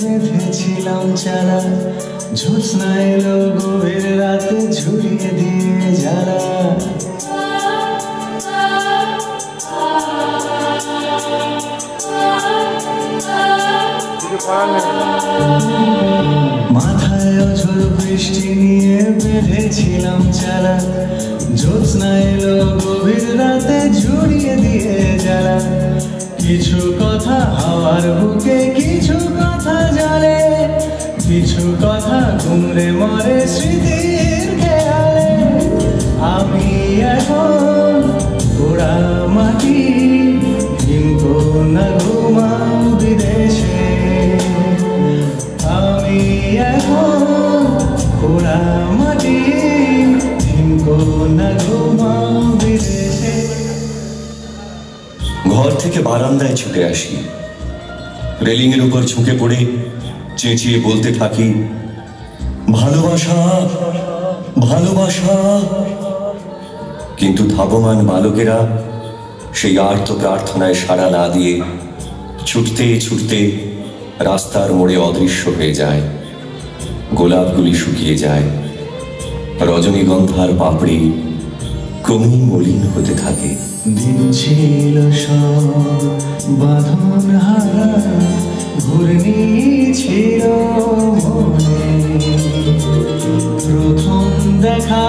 বেঁধেছিলাম চালা, জ্যোৎস্না এলো গভীর রাতে ঝুলিয়ে দিয়ে জ্বালা। মাথায় অঝোর বৃষ্টি নিয়ে বেঁধেছিলাম চালা, জ্যোৎস্না এলো গভীর রাতে ঝুলিয়ে দিয়ে জ্বালা। কিছু কথা হাওয়ার বুকে, কিছু কথা জলে, কিছু কথা ঘুমরে মরে স্মৃতির খেয়ালে। আমি এখন পোড়া মাটি, হিমকোনা ঘুমাও বিদেশে। আমি এখন পোড়া মাটি, হিমকোনা ঘুমাও বিদেশে। ঘর থেকে বারান্দায় ছুটে আসি, রেলিং এর উপর ঝুঁকে পড়ে চেঁচিয়ে বলতে থাকি, ভালোবাসা ভালোবাসা। কিন্তু ধাবমান বালকেরা সেই আর্ত প্রার্থনায় সাড়া না দিয়ে ছুটতে ছুটতে রাস্তার মোড়ে অদৃশ্য হয়ে যায়। গোলাপগুলি শুকিয়ে যায়, রজনীগন্ধার পাপড়ি ক্রমেই মলিন হতে থাকে। দিন ছিল সব বাঁধন হারা, ঘূর্ণি ছিল মনে। প্রথম দেখা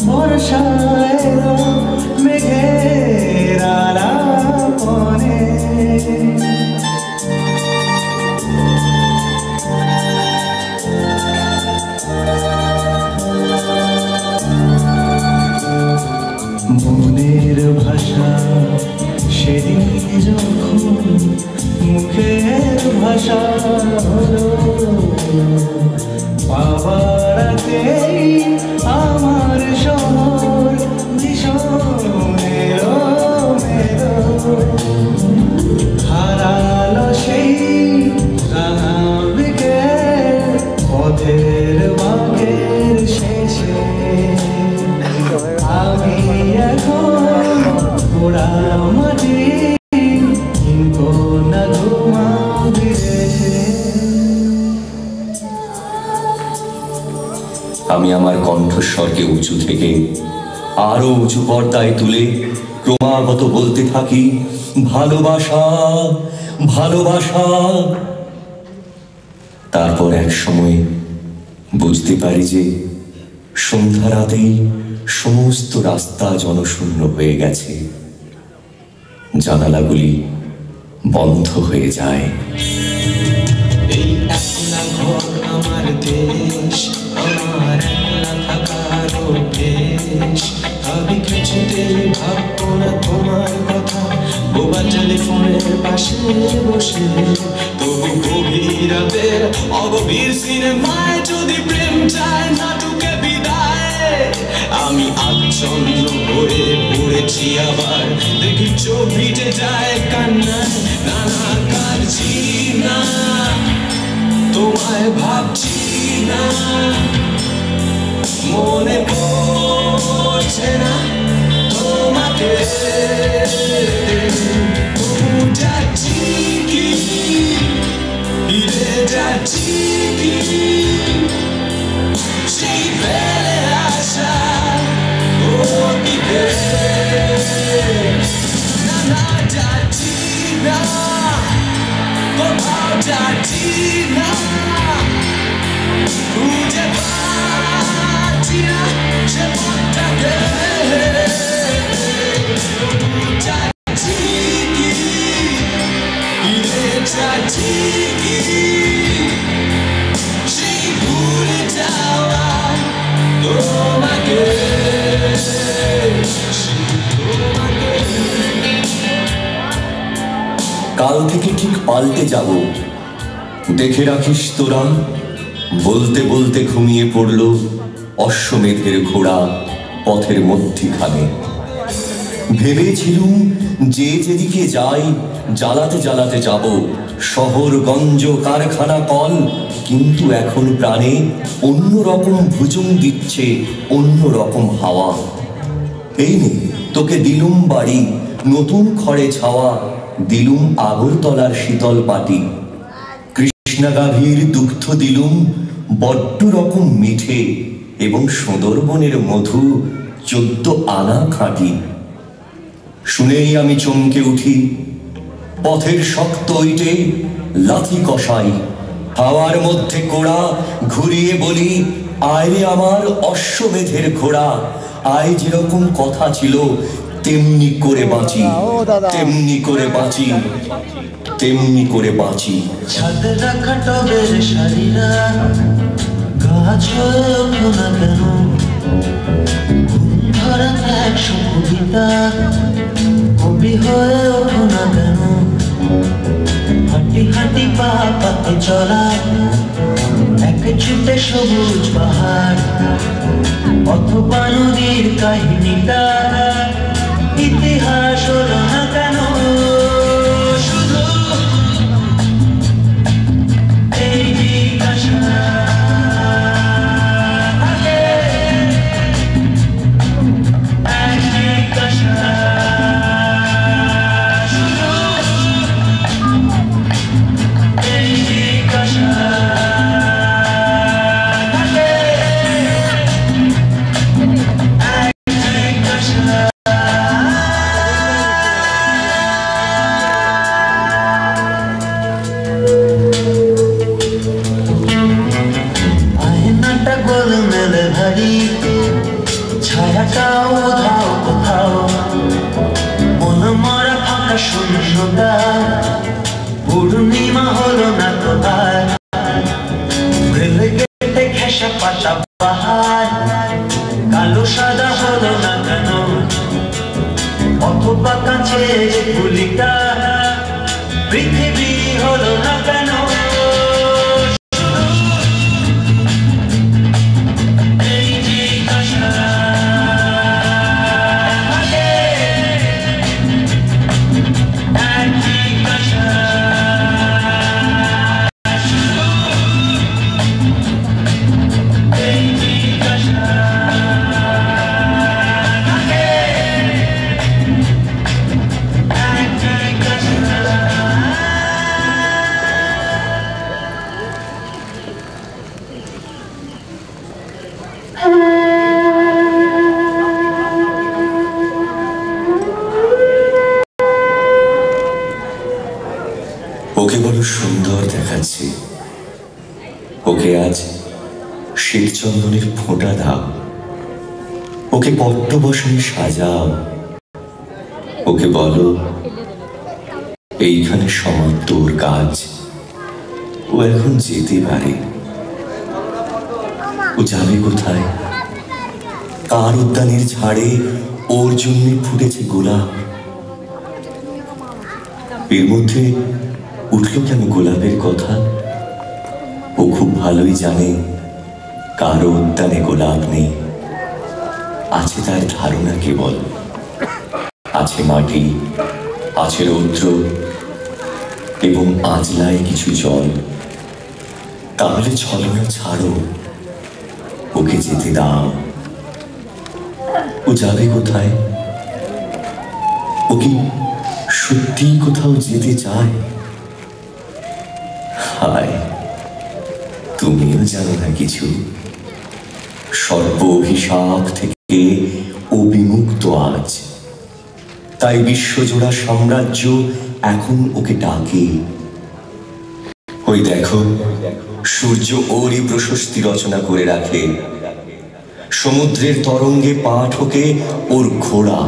বর্ষা এলো মেঘের আলাপনে। মনের ভাষা সেদিন যখন মুখের ভাষা হলো, পাওয়ারাতেই আমার শহর ভীষণ এলোমেলো। হারালো সেই রাঙা বিকেল পথের বাঁকের শেষে। আমি এখন পোড়া মাটি, হিমকোনা ঘুমাও বিদেশে। আমি আমার কণ্ঠস্বরকে উঁচু থেকে আরো উঁচু পর্দায় তুলে ক্রমাগত বলতে থাকি, ভালোবাসা ভালোবাসা। তারপর এক সময় বুঝতে পারি যে সন্ধ্যা রাতেই সমস্ত রাস্তা জনশূন্য হয়ে গেছে, জানালাগুলি বন্ধ হয়ে যায়। এই একলা ঘর আমার দেশ, আমার একলা থাকার অভ্যেস। ভাবি কিছুতেই ভাববো না তোমার কথা, বোবা টেলিফোনের পাশে বসে। তবু গভীর রাতের অগভীর সিনেমায় যদি প্রেম চায় নাটকে বিদায়। আমি আচ্ছন্ন হয়ে পড়েছি আবার, দেখি চোখ ভিজে যায় কান্নায়। নানা কাঁদছি না, তোমায় ভাবছি না, মনে পড়ছে না তোমাকে। যাচ্ছি কি ফিরে যাচ্ছি কি সেই ফেলে আসা অতীতে। না না যাচ্ছি না, কোথাও যাচ্ছি না, খুঁজে পাচ্ছি না সে পথটাকে। যাচ্ছি কি ফিরে যাচ্ছি কি সেই ভুলে যাওয়া তোমাকে। কাল থেকে ঠিক পাল্টে যাব, দেখে রাখিস তোরা। বলতে বলতে ঘুমিয়ে পড়ল অশ্বমেধের ঘোড়া পথের মধ্যিখানে। ভেবেছিলুম যে যেদিকে যাই জ্বালাতে জ্বালাতে যাব, শহরগঞ্জ কারখানা কল। কিন্তু এখন প্রাণে অন্যরকম ভুজুং দিচ্ছে, অন্যরকম হাওয়া। এই নে তোকে দিলুম বাড়ি, নতুন খড়ে ছাওয়া, দিলুম আগরতলার শীতল পাটি। কৃষ্ণা গাভীর দুগ্ধ দিলুম বড্ড রকম মিঠে, এবং সুন্দরবনের মধু 14 আনা খাঁটি। শুনেই আমি চমকে উঠি, পথের শক্ত ইটে লাথি কষাই, হাওয়ার মধ্যে কোড়া ঘুরিয়ে বলি, আয় রে আমার অশ্বমেধের ঘোড়া, আয় যেরকম কথা ছিল তেমনি করে বাঁচি, তেমনি করে বাঁচি, তেমনি করে বাঁচি। ছাদে রাখা টবের সারিরা গাছ হয়ে ওঠো না কেন, ধরা একশো কবিতা কবি হয়ে ওঠো না কেন, হাঁটি হাঁটি পা পাতে চলা এক ছুটে সবুজ পাহাড়, অথবা নদীর কাহিনীটা ইতিহাস হলো না কেন, শুধু এই জিজ্ঞাসা থাকে, এক জিজ্ঞাসা, শুধু এই জিজ্ঞাসা থাকে, এক জিজ্ঞাসা। আয়নাটা গোলমেলে ভারী, ছায়াটাও উধাও কোথাও, মন মরা ফাঁকা শূন্যতা, পূর্ণিমা হলো না তো আর, রেলে গেটে ঘেঁষা পাতা পাহাড়, কালো সাদা হলো না কেন, অথবা কাছের গুলিটা পৃথিবী হলো না কেন, এই জিজ্ঞাসা থাকে, এক জিজ্ঞাসা, এই জিজ্ঞাসা থাকে, এক জিজ্ঞাসা। ওকে বড় সুন্দর দেখাচ্ছে, ওকে আজ শ্বেতচন্দনের ফোঁটা দাও, ওকে পট্ট বসনে সাজাও, ওকে বলো এইখানে সমাপ্ত ওর কাজ, ও এখন যেতে পারে। ও যাবে কোথায়? কার উদ্যানের ঝাড়ে ওর জন্য ফুটেছে গোলাপ, এর মধ্যে উঠল কেন গোলাপের কথা? ও খুব ভালোই জানে কারো উদ্যানে গোলাপ নেই, আছে তার ধারণা কেবল, আছে মাটি, আছে রৌদ্র এবং আজলায় কিছু জল। তাহলে ছলনা ছাড়ো, ওকে যেতে দাও। ও যাবে কোথায়? ও কি সত্যিই কোথাও যেতে চায়? হায়, তুমিও জানো না কিছু। সর্ব অভিশাপ থেকে ও বিমুক্ত আজ, তাই বিশ্বজোড়া সাম্রাজ্য এখন ওকে ডাকে। ওই দেখো, সূর্য ওরই প্রশস্তি রচনা করে রাখে, সমুদ্রের তরঙ্গে পা ঠোকে ওর ঘোড়া।